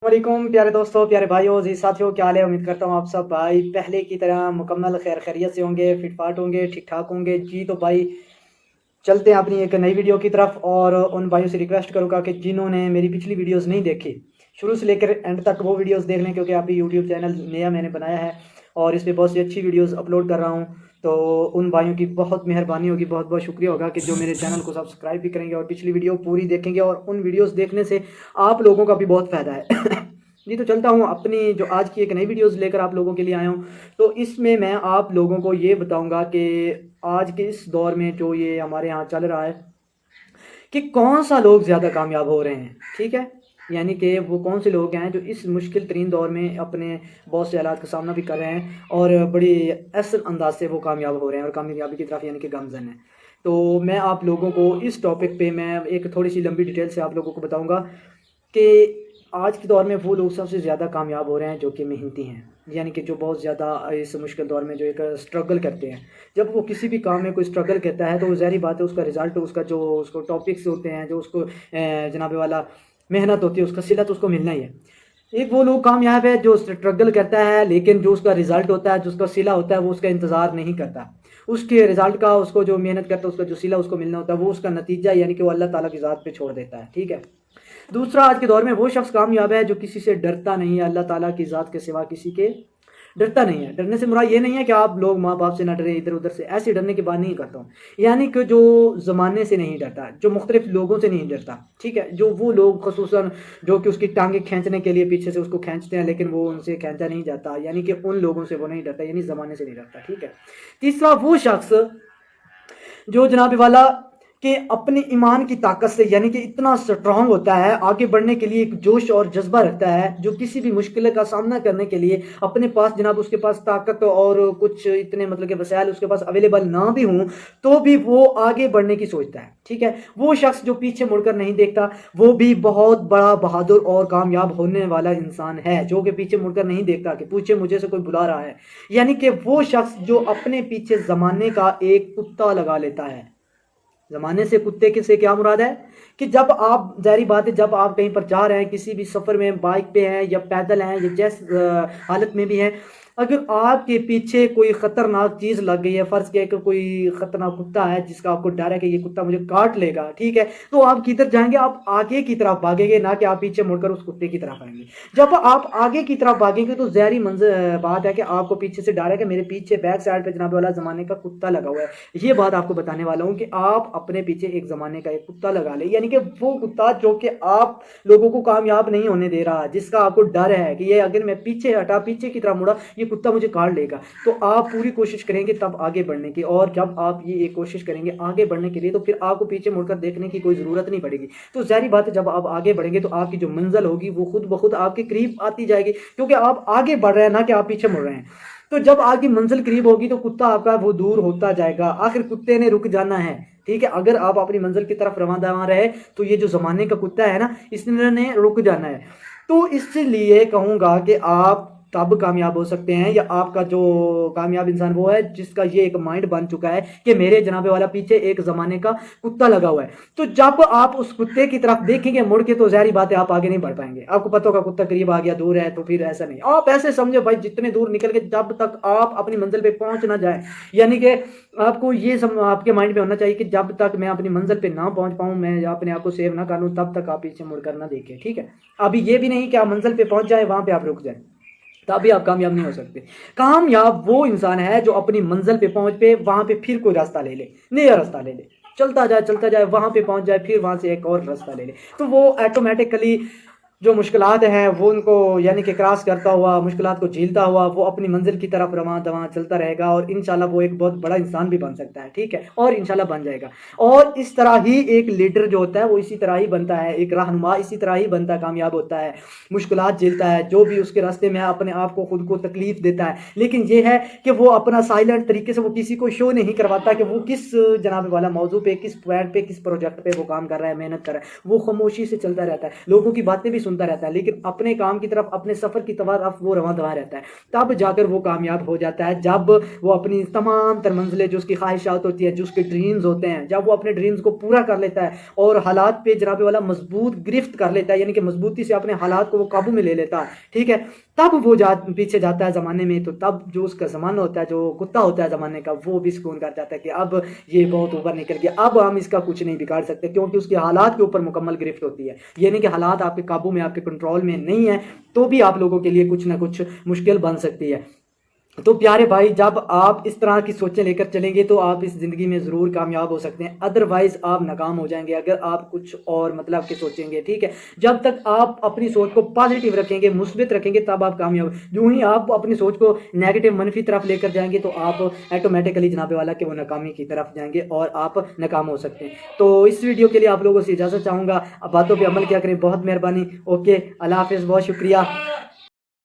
वालेकुम प्यारे दोस्तों, प्यारे भाइयों, जी साथियों, क्या हाल है। उम्मीद करता हूँ आप सब भाई पहले की तरह मुकम्मल खैर खैरियत से होंगे, फिट फाट होंगे, ठीक ठाक होंगे। जी तो भाई चलते हैं अपनी एक नई वीडियो की तरफ। और उन भाइयों से रिक्वेस्ट करूँगा कि जिन्होंने मेरी पिछली वीडियोस नहीं देखी, शुरू से लेकर एंड तक वो वीडियोस देख लें, क्योंकि अभी यूट्यूब चैनल नया मैंने बनाया है और इस पर बहुत सी अच्छी वीडियोस अपलोड कर रहा हूँ। तो उन भाइयों की बहुत मेहरबानी होगी, बहुत बहुत शुक्रिया होगा कि जो मेरे चैनल को सब्सक्राइब भी करेंगे और पिछली वीडियो पूरी देखेंगे, और उन वीडियोस देखने से आप लोगों का भी बहुत फ़ायदा है। जी तो चलता हूँ अपनी जो आज की एक नई वीडियोस लेकर आप लोगों के लिए आया हूँ। तो इसमें मैं आप लोगों को ये बताऊंगा कि आज के इस दौर में जो ये हमारे यहाँ चल रहा है कि कौन सा लोग ज़्यादा कामयाब हो रहे हैं। ठीक है, यानी कि वो कौन से लोग हैं जो इस मुश्किल तरीन दौर में अपने बहुत से हालात का सामना भी कर रहे हैं और बड़ी असल अंदाज से वो कामयाब हो रहे हैं और कामयाबी की तरफ यानी कि गामजन है। तो मैं आप लोगों को इस टॉपिक पे मैं एक थोड़ी सी लंबी डिटेल से आप लोगों को बताऊंगा कि आज के दौर में वो लोग सबसे ज़्यादा कामयाब हो रहे हैं जो कि मेहनती हैं, यानी कि जो बहुत ज़्यादा इस मुश्किल दौर में जो एक स्ट्रगल करते हैं। जब वो किसी भी काम में कोई स्ट्रगल करता है तो वो ज़ाहिर बात है उसका रिज़ल्ट, उसका जो उसको टॉपिक्स होते हैं, जो उसको जनाबे वाला मेहनत होती है, उसका सिला तो उसको मिलना ही है। एक वो लोग कामयाब है जो स्ट्रगल करता है, लेकिन जो उसका रिज़ल्ट होता है, जो उसका सिला होता है, वो उसका इंतज़ार नहीं करता। उसके रिज़ल्ट का, उसको जो मेहनत करता है, उसका जो सिला उसको मिलना होता है, वो उसका नतीजा यानी कि वो अल्लाह ताला की ज़ात पे छोड़ देता है। ठीक है। दूसरा, आज के दौर में वो शख्स कामयाब है जो किसी से डरता नहीं है, अल्लाह ताला की ज़ात के सिवा किसी के डरता नहीं है। डरने से मुराद ये नहीं है कि आप लोग माँ बाप से ना डरे, इधर उधर से, ऐसे डरने की बात नहीं करता हूँ। यानी कि जो ज़माने से नहीं डरता, जो मुख्तलिफ लोगों से नहीं डरता। ठीक है, जो वो लोग खसूसन जो कि उसकी टांगे खींचने के लिए पीछे से उसको खींचते हैं, लेकिन वो उनसे खींचा नहीं जाता, यानी कि उन लोगों से वो नहीं डरता, यानी ज़माने से नहीं डरता। ठीक है। तीसरा, वो शख्स जो जनाब वाला कि अपनी ईमान की ताकत से यानी कि इतना स्ट्रांग होता है, आगे बढ़ने के लिए एक जोश और जज्बा रखता है, जो किसी भी मुश्किल का सामना करने के लिए अपने पास जनाब उसके पास ताकत और कुछ इतने मतलब कि वसाइल उसके पास अवेलेबल ना भी हों तो भी वो आगे बढ़ने की सोचता है। ठीक है, वो शख्स जो पीछे मुड़कर नहीं देखता, वो भी बहुत बड़ा बहादुर और कामयाब होने वाला इंसान है, जो कि पीछे मुड़कर नहीं देखता कि पीछे मुझे से कोई बुला रहा है। यानी कि वो शख्स जो अपने पीछे जमाने का एक कुत्ता लगा लेता है। जमाने से कुत्ते के से क्या मुराद है कि जब आप, जारी बात है, जब आप कहीं पर जा रहे हैं, किसी भी सफ़र में, बाइक पे हैं या पैदल हैं या जिस हालत में भी हैं, अगर आपके पीछे कोई ख़तरनाक चीज़ लग गई है, फ़र्ज़ किया कि कोई ख़तरनाक कुत्ता है जिसका आपको डर है कि ये कुत्ता मुझे काट लेगा, ठीक है, तो आप किधर जाएंगे? आप आगे की तरफ भागेंगे, ना कि आप पीछे मुड़कर उस कुत्ते की तरफ आएंगे। जब आप आगे की तरफ भागेंगे तो ज़ाहिर बात है कि आपको पीछे से डर है कि मेरे पीछे बैक साइड पे जनाब वाला ज़माने का कुत्ता लगा हुआ है। ये बात आपको बताने वाला हूँ कि आप अपने पीछे एक ज़माने का एक कुत्ता लगा ले, यानी कि वो कुत्ता जो कि आप लोगों को कामयाब नहीं होने दे रहा, जिसका आपको डर है कि ये अगर मैं पीछे हटा, पीछे की तरफ मुड़ा, ये कुत्ता मुझे काट लेगा। तो आप पूरी कोशिश करेंगे तब आगे बढ़ने की, और जब आप ये एक कोशिश करेंगे आगे बढ़ने के लिए तो फिर आपको पीछे मुड़कर देखने की कोई ज़रूरत नहीं पड़ेगी। तो ज़ाहिर बात है, जब आप आगे बढ़ेंगे तो आपकी जो मंजिल होगी वो खुद ब खुद आपके करीब आती जाएगी, क्योंकि आप आगे बढ़ रहे हैं, ना कि आप पीछे मुड़ रहे हैं। तो जब आपकी मंजिल करीब होगी तो कुत्ता आपका वो दूर होता जाएगा, आखिर कुत्ते ने रुक जाना है। ठीक है, अगर आप अपनी मंजिल की तरफ रवां दवां रहे तो ये जो ज़माने का कुत्ता है ना, इसने रुक जाना है। तो इसलिए कहूँगा कि आप तब कामयाब हो सकते हैं, या आपका जो कामयाब इंसान वो है जिसका ये एक माइंड बन चुका है कि मेरे जनाबे वाला पीछे एक ज़माने का कुत्ता लगा हुआ है। तो जब आप उस कुत्ते की तरफ देखेंगे मुड़ के तो ज़ाहिर बात है आप आगे नहीं बढ़ पाएंगे। आपको पता होगा कुत्ता करीब आ गया, दूर है, तो फिर ऐसा नहीं। आप ऐसे समझो भाई, जितने दूर निकल के जब तक आप अपनी मंजिल पे पहुंच ना जाए, यानी कि आपको ये आपके माइंड में होना चाहिए कि जब तक मैं अपनी मंजिल पे ना पहुंच पाऊं, मैं अपने आप को सेव ना कर लूं, तब तक आप पीछे मुड़कर ना देखें। ठीक है, अभी ये भी नहीं कि आप मंजिल पे पहुंच जाए वहां पे आप रुक जाए, तभी आप कामयाब नहीं हो सकते। कामयाब वो इंसान है जो अपनी मंजिल पे पहुंच पे वहां पे फिर कोई रास्ता ले ले, नया रास्ता ले ले, चलता जाए वहां पे पहुंच जाए, फिर वहां से एक और रास्ता ले ले, तो वो ऑटोमेटिकली जो मुश्किलात हैं वो उनको यानी कि क्रॉस करता हुआ, मुश्किलात को झेलता हुआ वो अपनी मंजिल की तरफ रवां दवां चलता रहेगा, और इंशाल्लाह वो एक बहुत बड़ा इंसान भी बन सकता है। ठीक है, और इंशाल्लाह बन जाएगा। और इस तरह ही एक लीडर जो होता है वो इसी तरह ही बनता है, एक रहनुमा इसी तरह ही बनता है, कामयाब होता है, मुश्किलात झेलता है, जो भी उसके रास्ते में अपने आप को खुद को तकलीफ देता है, लेकिन ये है कि वो अपना साइलेंट तरीके से वो किसी को शो नहीं करवाता कि वो किस जनाब वाला मौजू पे, किस पॉइंट पे, किस प्रोजेक्ट पे वो काम कर रहा है, मेहनत कर रहा है। वो खामोशी से चलता रहता है, लोगों की बातें भी سنتا رہتا ہے، لیکن اپنے کام کی طرف، اپنے سفر کی طرف وہ رواں دواں رہتا ہے، تب جا کر وہ کامیاب ہو جاتا ہے، جب وہ اپنی تمام تر منزلیں جو اس کی خواہشات ہوتی ہیں، جو اس کے ڈریمز ہوتے ہیں، جب وہ اپنے ڈریمز کو پورا کر لیتا ہے اور حالات پہ جناب والا مضبوط گرفت کر لیتا ہے، یعنی کہ مضبوطی سے اپنے حالات کو وہ قابو میں لے لیتا ہے، ٹھیک ہے، تب وہ پیچھے جاتا ہے زمانے میں، تو تب جو اس کا زمانہ ہوتا ہے، جو کتا ہوتا ہے زمانے کا، وہ بھی سکون کر جاتا ہے کہ اب یہ بہت اوپر نکل گیا، اب ہم اس کا کچھ نہیں بگاڑ سکتے، کیونکہ اس کے حالات کے اوپر مکمل گرفت ہوتی ہے، یعنی کہ حالات آپ کے قابو میں، آپ کے کنٹرول میں نہیں ہے، تو بھی آپ لوگوں کے لیے کچھ نہ کچھ مشکل بن سکتی ہے۔ تو پیارے بھائی، جب آپ اس طرح کی سوچیں لے کر چلیں گے تو آپ اس زندگی میں ضرور کامیاب ہو سکتے ہیں، ادروائز آپ ناکام ہو جائیں گے اگر آپ کچھ اور مطلب کہ سوچیں گے، ٹھیک ہے۔ جب تک آپ اپنی سوچ کو پازیٹیو رکھیں گے، مثبت رکھیں گے، تب آپ کامیاب، جو ہی آپ اپنی سوچ کو نیگیٹو منفی طرف لے کر جائیں گے تو آپ آٹومیٹکلی جناب والا کہ وہ ناکامی کی طرف جائیں گے اور آپ ناکام ہو سکتے ہیں۔ تو اس ویڈیو کے لیے آپ لوگوں سے اجازت چاہوں گا، باتوں پہ عمل کیا کریں، بہت مہربانی، اوکے، اللہ حافظ، بہت شکریہ۔